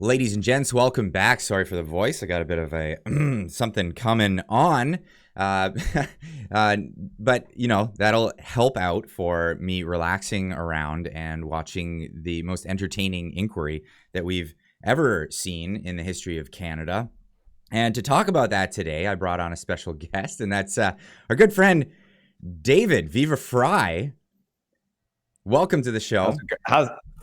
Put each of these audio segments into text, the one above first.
Ladies and gents, welcome back. Sorry for the voice. I got a bit of a something coming on. But, you know, that'll help out for me relaxing around and watching the most entertaining inquiry that we've ever seen in the history of Canada. And to talk about that today, I brought on a special guest, and that's our good friend, David Viva Frei. Welcome to the show.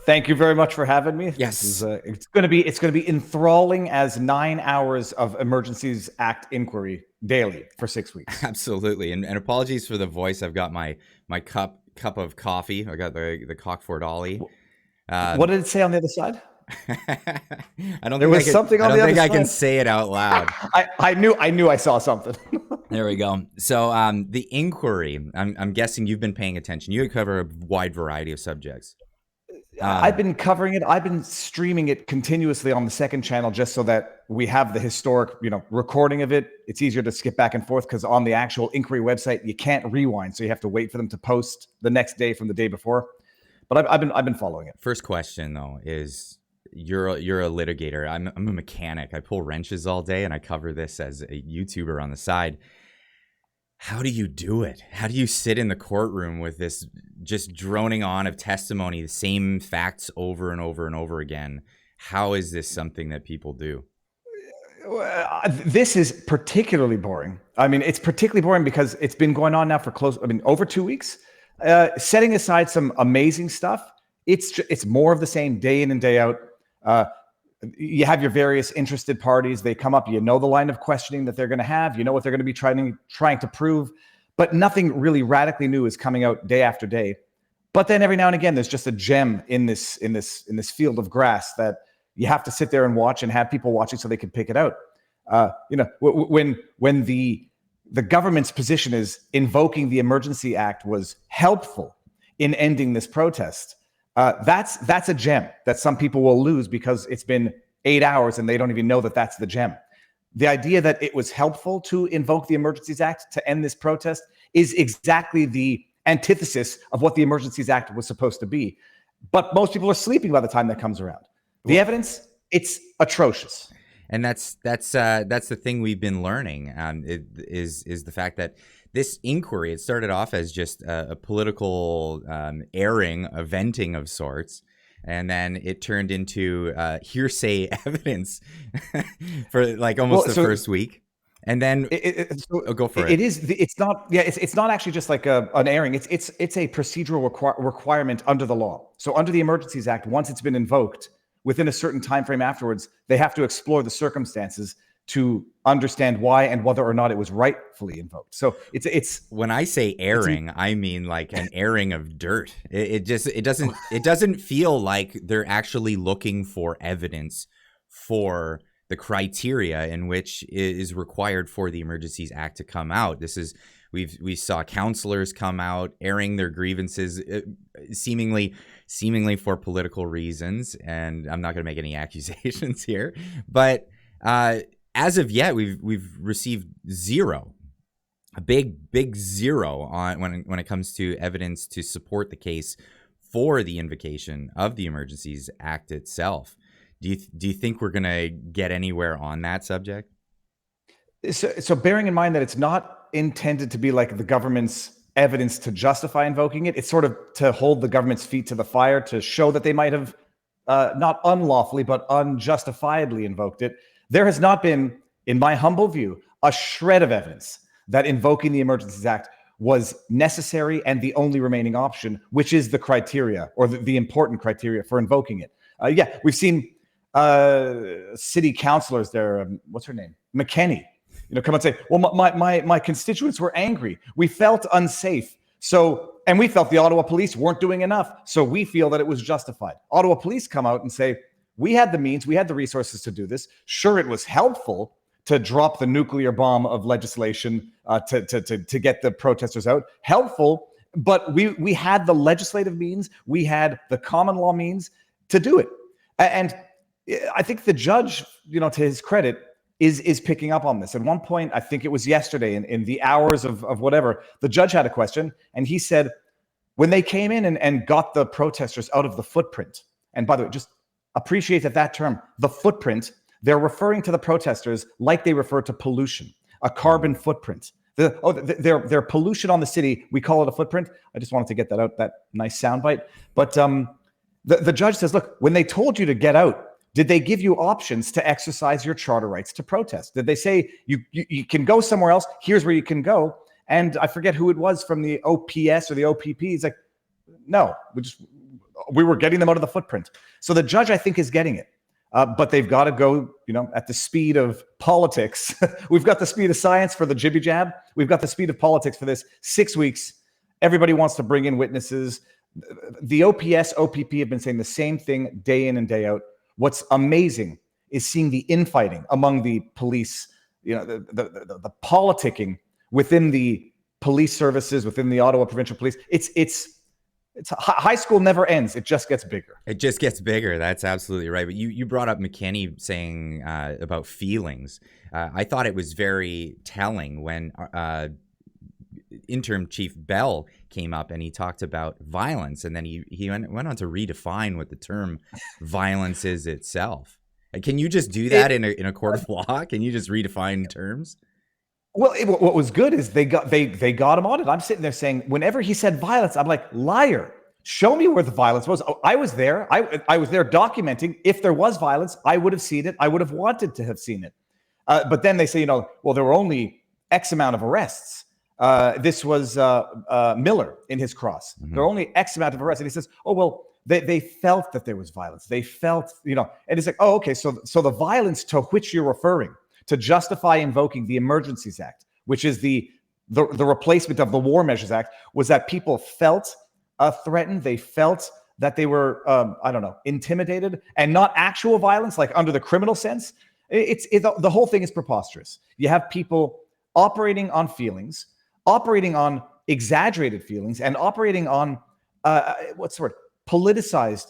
Thank you very much for having me. Yes. It's going to be enthralling as 9 hours of Emergencies Act inquiry daily for 6 weeks. Absolutely. And apologies for the voice. I've got my cup of coffee. I got the Cockford Ollie. What did it say on the other side? I don't think I can say it out loud. I knew I saw something. There we go. So the inquiry, I'm guessing you've been paying attention. You cover a wide variety of subjects. I've been covering it. I've been streaming it continuously on the second channel just so that we have the historic, recording of it. It's easier to skip back and forth because on the actual inquiry website, you can't rewind. So you have to wait for them to post the next day from the day before. But I've been following it. First question though is you're a litigator. I'm a mechanic. I pull wrenches all day and I cover this as a YouTuber on the side. How do you do it? How do you sit in the courtroom with this just droning on of testimony, the same facts over and over and over again? How is this something that people do? This is particularly boring. I mean, it's particularly boring because it's been going on now for over 2 weeks. Setting aside some amazing stuff, it's more of the same day in and day out. You have your various interested parties. They come up, the line of questioning that they're going to have, what they're going to be trying to prove, but nothing really radically new is coming out day after day. But then every now and again, there's just a gem in this field of grass that you have to sit there and watch and have people watching so they can pick it out. When the government's position is invoking the Emergency Act was helpful in ending this protest, that's a gem that some people will lose because it's been 8 hours and they don't even know that that's the gem. The idea that it was helpful to invoke the Emergencies Act to end this protest is exactly the antithesis of what the Emergencies Act was supposed to be. But most people are sleeping by the time that comes around. The evidence, it's atrocious. And that's the thing we've been learning is the fact that this inquiry, it started off as just a political airing, a venting of sorts, and then it turned into hearsay evidence for like almost the first week. And then go for it. It's not actually just like an airing. It's a procedural requirement under the law. So under the Emergencies Act, once it's been invoked, within a certain time frame afterwards, they have to explore the circumstances to understand why and whether or not it was rightfully invoked. So it's when I say airing, I mean like an airing of dirt. It doesn't feel like they're actually looking for evidence for the criteria in which is required for the Emergencies Act to come out. We saw counselors come out airing their grievances, seemingly for political reasons, and I'm not going to make any accusations here, but as of yet, we've received zero, a big zero on when it comes to evidence to support the case for the invocation of the Emergencies Act itself. Do you think we're going to get anywhere on that subject? So bearing in mind that it's not intended to be like the government's evidence to justify invoking it, it's sort of to hold the government's feet to the fire, to show that they might have not unlawfully, but unjustifiably invoked it. There has not been, in my humble view, a shred of evidence that invoking the Emergencies Act was necessary and the only remaining option, which is the criteria or the important criteria for invoking it. We've seen city councilors there. What's her name? McKenney. Come and say, well, my constituents were angry. We felt unsafe. And we felt the Ottawa police weren't doing enough. So we feel that it was justified. Ottawa police come out and say, we had the means, we had the resources to do this. Sure, it was helpful to drop the nuclear bomb of legislation to get the protesters out. Helpful, but we had the legislative means, we had the common law means to do it. And I think the judge, to his credit, is picking up on this. At one point, I think it was yesterday in the hours of whatever, the judge had a question and he said, when they came in and got the protesters out of the footprint, and by the way, just appreciate that term, the footprint, they're referring to the protesters like they refer to pollution, a carbon footprint. Their pollution on the city, we call it a footprint. I just wanted to get that out, that nice soundbite. But the judge says, look, when they told you to get out, did they give you options to exercise your charter rights to protest? Did they say you can go somewhere else? Here's where you can go. And I forget who it was from the OPS or the OPP. He's like, no, we were getting them out of the footprint. So the judge, I think, is getting it. But they've got to go, at the speed of politics. We've got the speed of science for the jibby jab. We've got the speed of politics for this. 6 weeks. Everybody wants to bring in witnesses. The OPS, OPP have been saying the same thing day in and day out. What's amazing is seeing the infighting among the police, the politicking within the police services, within the Ottawa Provincial Police. It's high school never ends. It just gets bigger. It just gets bigger. That's absolutely right. But you brought up McKinney saying about feelings. I thought it was very telling when Interim Chief Bell came up and he talked about violence, and then he went on to redefine what the term violence is itself. Can you just do that in a court of law? Can you just redefine terms? Well, what was good is they got him on it. I'm sitting there saying, whenever he said violence, I'm like, liar. Show me where the violence was. Oh, I was there. I was there documenting. If there was violence, I would have seen it. I would have wanted to have seen it. But then they say, well, there were only X amount of arrests. This was Miller in his cross. Mm-hmm. There were only X amount of arrests. And he says, oh, well, they felt that there was violence. They felt, and it's like, oh, okay. So the violence to which you're referring to justify invoking the Emergencies Act, which is the replacement of the War Measures Act, was that people felt threatened. They felt that they were, intimidated, and not actual violence, like under the criminal sense. The whole thing is preposterous. You have people operating on feelings, operating on exaggerated feelings, and operating on politicized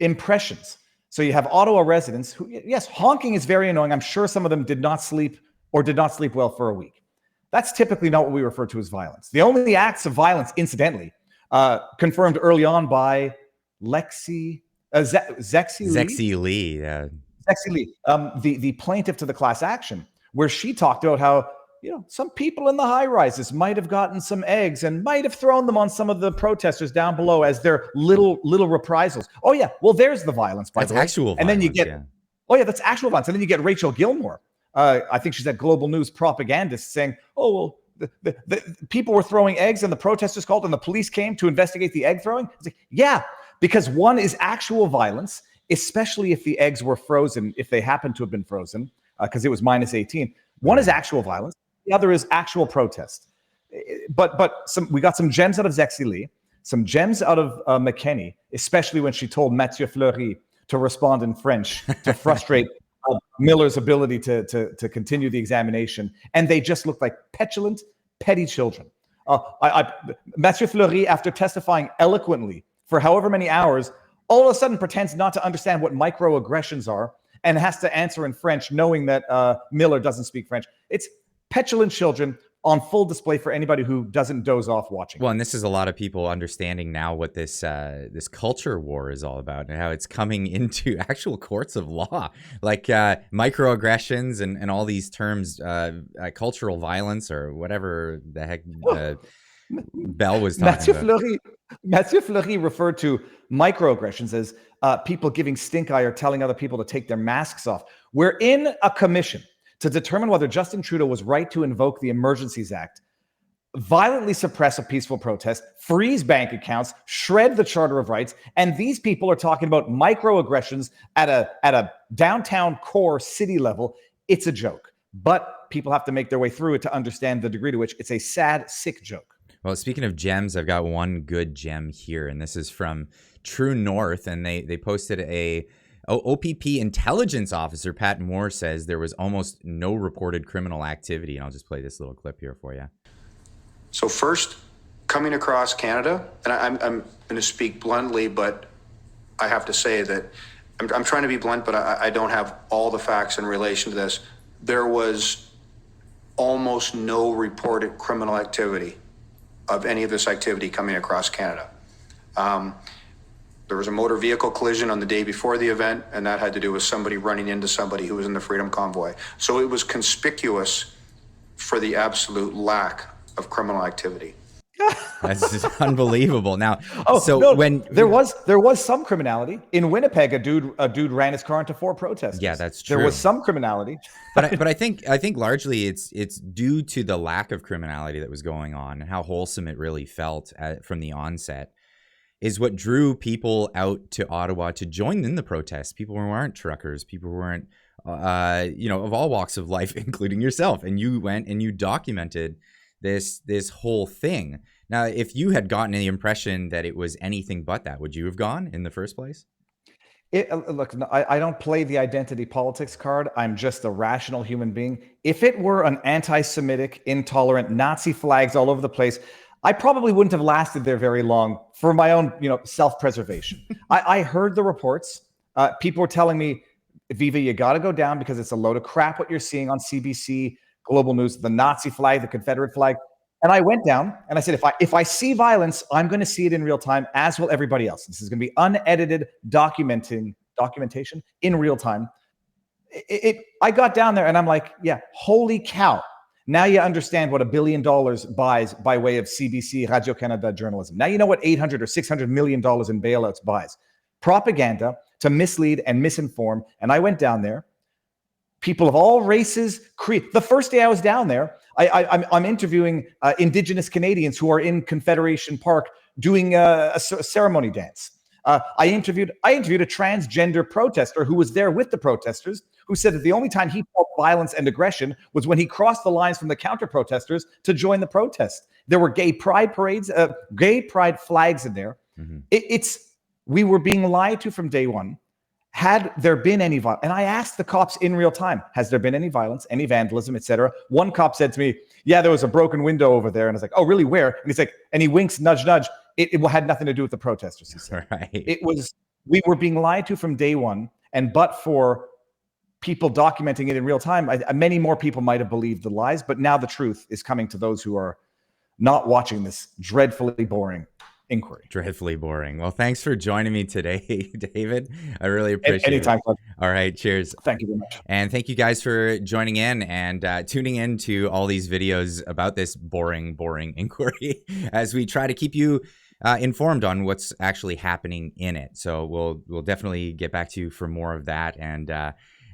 impressions. So you have Ottawa residents who, yes, honking is very annoying. I'm sure some of them did not sleep well for a week. That's typically not what we refer to as violence. The only acts of violence, incidentally, confirmed early on by Zexi Lee, yeah. Zexi Lee, the plaintiff to the class action, where she talked about how some people in the high rises might have gotten some eggs and might have thrown them on some of the protesters down below as their little reprisals. Oh yeah, well there's the violence. By the way, actual. And violence, then you get, oh yeah, that's actual violence. And then you get Rachel Gilmore. I think she's that Global News propagandist saying, oh well, the people were throwing eggs and the protesters called and the police came to investigate the egg throwing. It's like, yeah, because one is actual violence, especially if the eggs were frozen, if they happen to have been frozen, because it was -18. One is actual violence. The other is actual protest. But we got some gems out of Zexi Lee, some gems out of McKinney, especially when she told Mathieu Fleury to respond in French to frustrate Miller's ability to continue the examination. And they just looked like petulant, petty children. Mathieu Fleury, after testifying eloquently for however many hours, all of a sudden pretends not to understand what microaggressions are and has to answer in French, knowing that Miller doesn't speak French. It's petulant children on full display for anybody who doesn't doze off watching. Well, and this is a lot of people understanding now what this culture war is all about and how it's coming into actual courts of law, like microaggressions and all these terms, cultural violence or whatever the heck Bell was talking about. Mathieu Fleury referred to microaggressions as people giving stink eye or telling other people to take their masks off. We're in a commission to determine whether Justin Trudeau was right to invoke the Emergencies Act, violently suppress a peaceful protest, freeze bank accounts, shred the Charter of Rights, and these people are talking about microaggressions at a downtown core city level. It's a joke, but people have to make their way through it to understand the degree to which it's a sad, sick joke. Well, speaking of gems, I've got one good gem here, and this is from True North, and they posted a OPP intelligence officer, Pat Moore, says there was almost no reported criminal activity. And I'll just play this little clip here for you. So first, coming across Canada, and I'm going to speak bluntly, but I have to say that I'm trying to be blunt, but I don't have all the facts in relation to this. There was almost no reported criminal activity of any of this activity coming across Canada. There was a motor vehicle collision on the day before the event, and that had to do with somebody running into somebody who was in the Freedom Convoy. So it was conspicuous for the absolute lack of criminal activity. That's just unbelievable. Now, when there was some criminality in Winnipeg, a dude ran his car into 4 protesters. Yeah, that's true. There was some criminality, but I think largely it's due to the lack of criminality that was going on and how wholesome it really felt from the onset is what drew people out to Ottawa to join in the protests. People who aren't truckers, people who aren't of all walks of life, including yourself, and you went and you documented this whole thing. Now, if you had gotten the impression that it was anything but that, would you have gone in the first place? Look, I don't play the identity politics card. I'm just a rational human being. If it were an anti-Semitic, intolerant, Nazi flags all over the place, I probably wouldn't have lasted there very long for my own, self-preservation. I heard the reports. People were telling me, Viva, you got to go down because it's a load of crap what you're seeing on CBC, Global News, the Nazi flag, the Confederate flag. And I went down and I said, if I see violence, I'm going to see it in real time, as will everybody else. This is going to be unedited documentation in real time. I got down there and I'm like, yeah, holy cow. Now you understand what $1 billion buys by way of CBC, Radio-Canada journalism. Now you know what $800 or $600 million in bailouts buys. Propaganda to mislead and misinform. And I went down there. People of all races, the first day I was down there, I'm interviewing Indigenous Canadians who are in Confederation Park doing a ceremony dance. I interviewed a transgender protester who was there with the protesters, who said that the only time he felt violence and aggression was when he crossed the lines from the counter protesters to join the protest. There were gay pride parades, gay pride flags in there. Mm-hmm. We were being lied to from day one. Had there been any violence? And I asked the cops in real time, has there been any violence, any vandalism, etc.? One cop said to me, yeah, there was a broken window over there. And I was like, oh, really, where? And he's like, and he winks, nudge, nudge. It had nothing to do with the protesters. He said. Right. We were being lied to from day one. And but for people documenting it in real time, many more people might have believed the lies. But now the truth is coming to those who are not watching this dreadfully boring inquiry. Dreadfully boring. Well, thanks for joining me today, David. I really appreciate Anytime, it. All right, cheers. Thank you very much. And thank you guys for joining in and tuning in to all these videos about this boring inquiry as we try to keep you informed on what's actually happening in it. So we'll definitely get back to you for more of that. And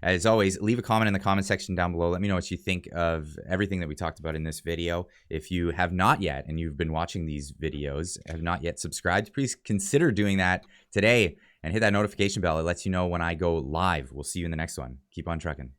as always, leave a comment in the comment section down below. Let me know what you think of everything that we talked about in this video. If you have not yet, and you've been watching these videos, have not yet subscribed, please consider doing that today and hit that notification bell. It lets you know when I go live. We'll see you in the next one. Keep on trucking.